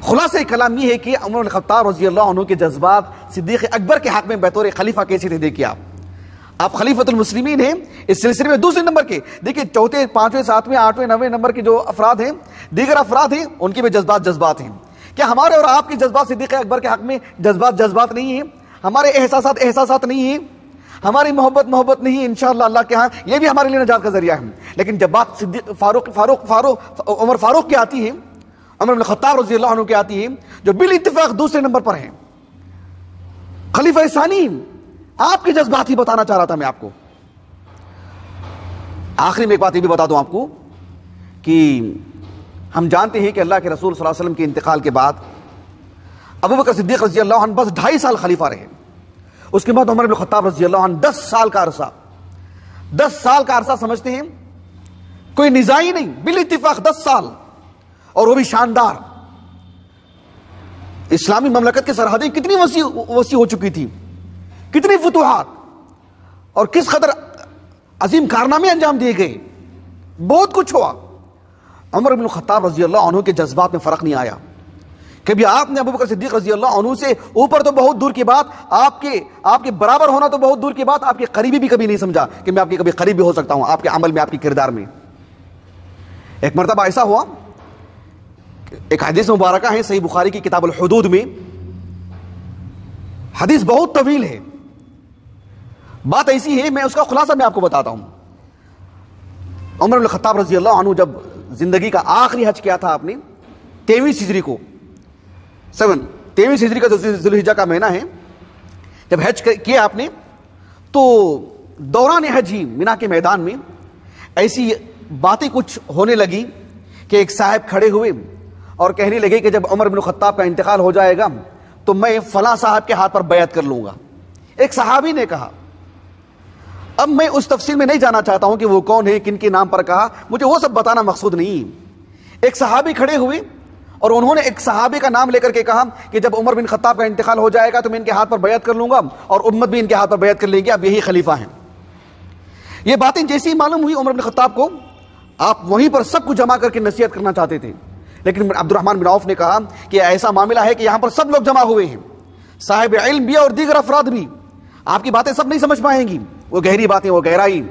خلاصہ کلام یہ ہے کہ عمر بن خطاب رضی اللہ عنہ کے جذبات صدیق اکبر کے حق میں بطور خلیفہ کیسے تھے؟ دیکھیے آپ خلیفۃ المسلمین ہیں اس سلسلے میں دوسرے نمبر کے. دیکھیے چوتھے، پانچویں، ساتویں، آٹھویں، نویں نمبر کے جو افراد ہیں، دیگر افراد ہیں، ان کے بھی جذبات ہیں. کیا ہمارے اور آپ کے جذبات صدیق اکبر کے حق میں جذبات نہیں ہیں؟ ہمارے احساسات نہیں ہیں؟ ہماری محبت نہیں ہے؟ انشاءاللہ اللہ کے ہاں یہ بھی ہمارے لیے نجات کا ذریعہ ہے. لیکن جب بات عمر فاروق کی آتی ہے، عمر بن خطاب رضی اللہ عنہ کی آتی ہے، جو بالاتفاق دوسرے نمبر پر ہیں، خلیفہ ثانی، آپ کے جذبات ہی بتانا چاہ رہا تھا میں آپ کو. آخری میں ایک بات یہ بھی بتا دوں آپ کو کہ ہم جانتے ہیں کہ اللہ کے رسول صلی اللہ علیہ وسلم کے انتقال کے بعد ابوبکر صدیق رضی اللہ عنہ بس 2.5 سال خلیفہ رہے. اس کے بعد عمر بن خطاب رضی اللہ عنہ 10 سال کا عرصہ سمجھتے ہیں، کوئی نزاع ہی نہیں، بالاتفاق 10 سال، اور وہ بھی شاندار. اسلامی مملکت کی سرحدیں کتنی وسیع ہو چکی تھی، کتنی فتوحات اور کس قدر عظیم کارنامے انجام دیے گئے، بہت کچھ ہوا. عمر بن خطاب رضی اللہ عنہ کے جذبات میں فرق نہیں آیا. کبھی آپ نے ابوبکر صدیق رضی اللہ عنہ سے اوپر تو بہت دور کی بات، آپ کے برابر ہونا تو بہت دور کی بات، آپ کے قریبی بھی کبھی نہیں سمجھا کہ میں آپ کے کبھی قریبی ہو سکتا ہوں، آپ کے عمل میں، آپ کے کردار میں. ایک مرتبہ ایسا ہوا، ایک حدیث مبارکہ ہے صحیح بخاری کی کتاب الحدود میں، حدیث بہت طویل ہے، بات ایسی ہے، میں اس کا خلاصہ میں آپ کو بتاتا ہوں. عمر بن خطاب رضی اللہ عنہ جب زندگی کا آخری حج کیا تھا آپ نے 23 ہجری کو، 23 ہجری کا جو ذی الحجہ کا مہینہ ہے، جب حج کیا آپ نے، تو دوران حج ہی مینا کے میدان میں ایسی باتیں کچھ ہونے لگی کہ ایک صاحب کھڑے ہوئے اور کہنے لگے کہ جب عمر بن خطاب کا انتقال ہو جائے گا تو میں فلاں صاحب کے ہاتھ پر بیعت کر لوں گا. ایک صحابی نے کہا. اب میں اس تفصیل میں نہیں جانا چاہتا ہوں کہ وہ کون ہے، کن کے نام پر کہا، مجھے وہ سب بتانا مقصود نہیں. ایک صحابی کھڑے ہوئے اور انہوں نے ایک صحابی کا نام لے کر کے کہا کہ جب عمر بن خطاب کا انتقال ہو جائے گا تو میں ان کے ہاتھ پر بیعت کر لوں گا اور امت بھی ان کے ہاتھ پر بیعت کر لے گی، اب یہی خلیفہ ہیں. یہ باتیں جیسی معلوم ہوئی عمر بن خطاب کو، آپ وہیں پر سب کو جمع کر کے نصیحت کرنا چاہتے تھے، لیکن عبد الرحمن بن عوف نے کہا کہ ایسا معاملہ ہے کہ یہاں پر سب لوگ جمع ہوئے ہیں، صاحب علم بھی اور دیگر افراد بھی، آپ کی باتیں سب نہیں سمجھ پائیں گی، وہ گہری باتیں، وہ گہرائی.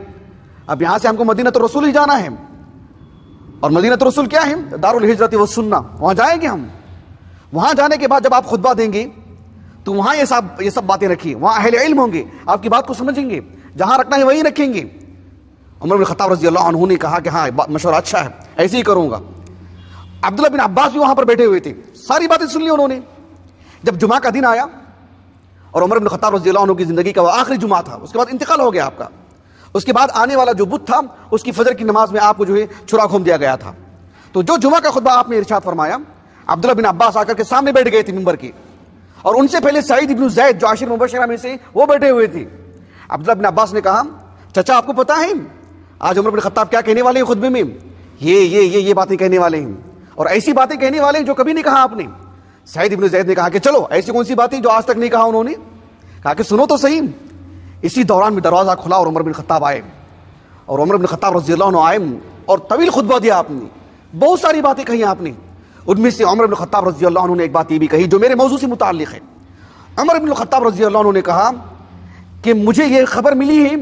اب یہاں سے ہم کو مدینہ الرسول ہی جانا ہے، اور مدینہ الرسول کیا ہے؟ دار الہجرت والسنہ، وہاں جائیں گے ہم. وہاں جانے کے بعد جب آپ خطبہ دیں گے تو وہاں یہ سب باتیں رکھیے، وہاں اہل علم ہوں گے، آپ کی بات کو سمجھیں گے، جہاں رکھنا ہے وہیں رکھیں گے. عمر بن خطاب رضی اللہ عنہ نے کہا کہ ہاں مشورہ اچھا ہے، ایسے ہی کروں گا. عبداللہ بن عباس بھی وہاں پر بیٹھے ہوئے تھے، ساری باتیں سن لی انہوں نے. جب جمعہ کا دن آیا اور عمر بن خطاب رضی اللہ عنہ کی زندگی کا وہ آخری جمعہ تھا، اس کے بعد انتقال ہو گیا آپ کا، اس کے بعد آنے والا جو بدھ تھا اس کی فجر کی نماز میں آپ کو جو ہے چھرا گھوم دیا گیا تھا. تو جو جمعہ کا خطبہ آپ نے ارشاد فرمایا، عبداللہ بن عباس آ کر کے سامنے بیٹھ گئے تھے ممبر کے، اور ان سے پہلے سعید بن زید جو عاشر مبشرہ میں سے وہ بیٹھے ہوئے تھے. عبداللہ بن عباس نے کہا چچا آپ کو پتا ہے آج عمر بن خطاب کیا کہنے والے ہیں خطبے میں؟ یہ باتیں کہنے والے ہیں، اور ایسی باتیں کہنے والے ہیں جو کبھی نہیں کہا آپ نے. سعید بن زید نے کہا کہ چلو ایسی کون سی باتیں جو آج تک نہیں کہا انہوں نے؟ کہا کہ سنو تو صحیح. اسی دوران میں دروازہ کھلا اور عمر بن خطاب آئے، اور عمر بن خطاب رضی اللہ عنہ آئے اور طویل خطبہ دیا آپ نے، بہت ساری باتیں کہی آپ نے. ان میں سے عمر بن خطاب رضی اللہ عنہ نے ایک بات یہ بھی کہی جو میرے موضوع سے متعلق ہے. عمر بن خطاب رضی اللہ عنہ نے کہا کہ مجھے یہ خبر ملی ہے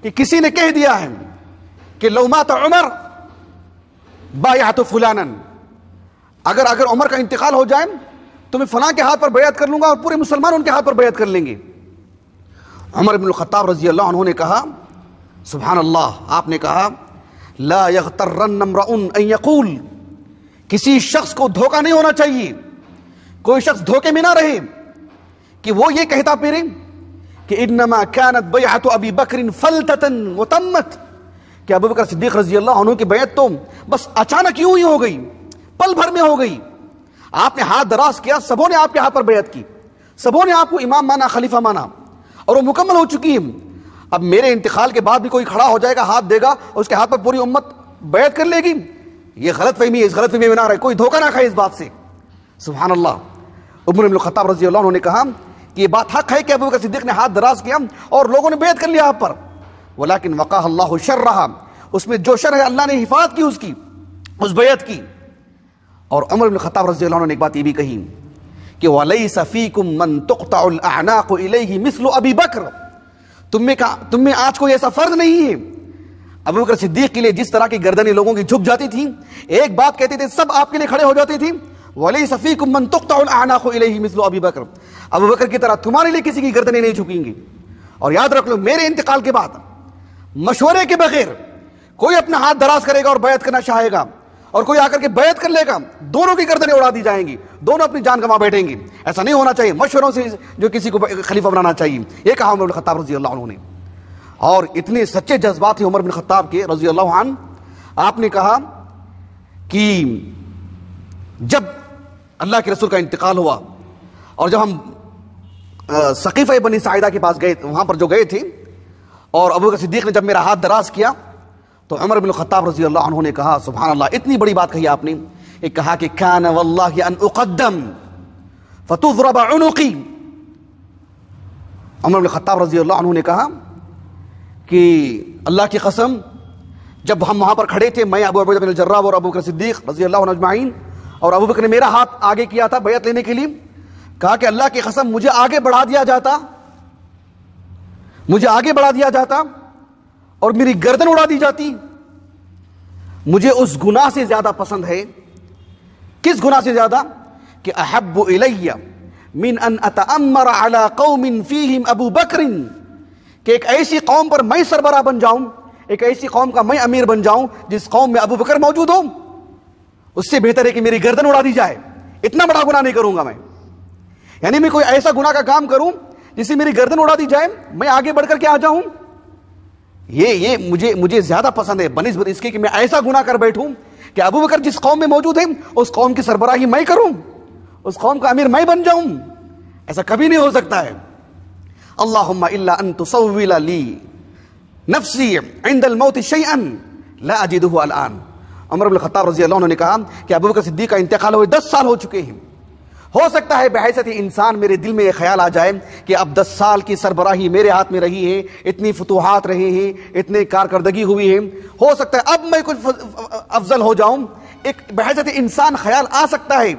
کہ کسی نے کہہ دیا ہے کہ لو مات عمر بایعت فلانا، اگر عمر کا انتقال ہو جائے تو میں فلاں کے ہاتھ پر بیعت کر لوں گا اور پورے مسلمان ان کے ہاتھ پر بیعت کر لیں گے. عمر بن الخطاب رضی اللہ عنہ نے کہا سبحان اللہ، آپ نے کہا لا یغترن امرؤ ان یقول، کسی شخص کو دھوکہ نہیں ہونا چاہیے، کوئی شخص دھوکے میں نہ رہے کہ وہ یہ کہتا پھرے کہ انما كانت بیعت ابی بکر فلتة وتمت، کہ ابو بکر صدیق رضی اللہ عنہ کی بیعت تو بس اچانک یوں ہی ہو گئی، پل بھر میں ہو گئی. آپ نے ہاتھ دراز کیا، سبوں نے آپ کے ہاتھ پر بیعت کی، سبوں نے آپ کو امام مانا، خلیفہ مانا، اور وہ مکمل ہو چکی ہے. اب میرے انتقال کے بعد بھی کوئی کھڑا ہو جائے گا، ہاتھ دے گا، اور اس کے ہاتھ پر پوری امت بیعت کر لے گی، یہ غلط فہمی ہے، اس غلط فہمی میں نہ رہے، کوئی دھوکہ نہ کھائے اس بات سے. سبحان اللہ. عمر بن الخطاب رضی اللہ عنہ نے کہا کہ یہ بات حق ہے کہ ابو بکر صدیق نے ہاتھ دراز کیا اور لوگوں نے بیعت کر لیا آپ پر، ولیکن وقاہ اللہ شرھا، اس میں جو شر ہے اللہ نے حفاظت کی اس بیعت کی. اور عمر بن خطاب رضی اللہ عنہ نے ایک بات یہ بھی کہی کہ وَلَيْسَ فِيكُم مَّن تُقْطَعُ الْأَعْنَاقُ إِلَيْهِ مِثْلُ أَبِي بَكْرَ، تم میں آج کوئی ایسا فرد نہیں ہے ابو بکر صدیق کے لیے جس طرح کی گردنیں لوگوں کی جھک جاتی تھیں، ایک بات کہتے تھے سب آپ کے لیے کھڑے ہو جاتے تھے. وَلَيْسَ فِيكُم مَّن تُقْطَعُ الْأَعْنَاقُ إِلَيْهِ مِثْلُ أَبِي بَكْرَ، ابو بکر کی طرح تمہارے لیے کسی کی گردنیں نہیں جھکیں گی. اور یاد رکھ لو میرے انتقال کے بعد مشورے کے بغیر کوئی اپنا ہاتھ دراز کرے گا اور بیعت کرنا چاہے گا اور کوئی آ کر کے بیعت کر لے گا، دونوں کی گردنیں اڑا دی جائیں گی، دونوں اپنی جان گنوا بیٹھیں گی. ایسا نہیں ہونا چاہیے، مشوروں سے جو کسی کو خلیفہ بنانا چاہیے. یہ کہا عمر بن خطاب رضی اللہ عنہ نے. اور اتنے سچے جذبات ہیں عمر بن خطاب کے رضی اللہ عنہ. آپ نے کہا کہ جب اللہ کے رسول کا انتقال ہوا اور جب ہم سقیفہ بنی ساعدہ کے پاس گئے، وہاں پر جو گئے تھے، اور ابو بکر صدیق نے جب میرا ہاتھ دراز کیا تو عمر بن الخطاب رضی اللہ عنہ نے کہا سبحان اللہ، اتنی بڑی بات کہی آپ نے. ایک کہا کہ کان واللہ ان اقدم فتضرب عنقی. عمر بن الخطاب رضی اللہ عنہ نے کہا کہ اللہ کی قسم جب ہم وہاں پر کھڑے تھے، میں ابو عبیدہ بن الجراح اور ابو بکر صدیق رضی اللہ عنہ اجمعین، اور ابو بکر نے میرا ہاتھ آگے کیا تھا بیعت لینے کے لیے، کہا کہ اللہ کی قسم مجھے آگے بڑھا دیا جاتا اور میری گردن اڑا دی جاتی. مجھے اس گناہ سے زیادہ پسند ہے. کس گناہ سے زیادہ؟ کہ احب الی من ان اتامر علی قوم فیہم ابو بکر، کہ ایک ایسی قوم پر میں سربراہ بن جاؤں، ایک ایسی قوم کا میں امیر بن جاؤں جس قوم میں ابو بکر موجود ہوں، اس سے بہتر ہے کہ میری گردن اڑا دی جائے. اتنا بڑا گناہ نہیں کروں گا میں، یعنی میں کوئی ایسا گناہ کا کام کروں جس سے میری گردن اڑا دی جائے، میں آگے بڑھ کر کے آ جاؤں. یہ مجھے زیادہ پسند ہے بنسبت اس کے کہ میں ایسا گناہ کر بیٹھوں کہ ابو بکر جس قوم میں موجود ہے اس قوم کی سربراہی میں کروں، اس قوم کا امیر میں بن جاؤں. ایسا کبھی نہیں ہو سکتا ہے. اللہم الا ان تصول لی نفسی عند الموت شیئا لا اجدہ الان. عمر بن الخطاب رضی اللہ عنہ نے کہا کہ ابو بکر صدیق کا انتقال ہوئے 10 سال ہو چکے ہیں. ہو سکتا ہے بحیثیت انسان میرے دل میں یہ خیال آ جائے کہ اب 10 سال کی سربراہی میرے ہاتھ میں رہی ہے، اتنی فتوحات رہے ہیں، اتنے کارکردگی ہوئی ہے، ہو سکتا ہے اب میں کچھ افضل ہو جاؤں. ایک بحیثیت انسان خیال آ سکتا ہے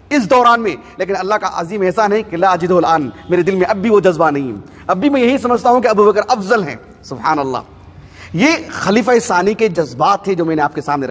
اس دوران میں، لیکن اللہ کا عظیم احسان ہے کہ لا اجدہ الان، میرے دل میں اب بھی وہ جذبہ نہیں ہے. اب بھی میں یہی سمجھتا ہوں کہ ابو بکر افضل ہیں. سبحان اللہ. یہ خلیفہ ثانی کے جذبات تھے جو میں نے آپ کے سامنے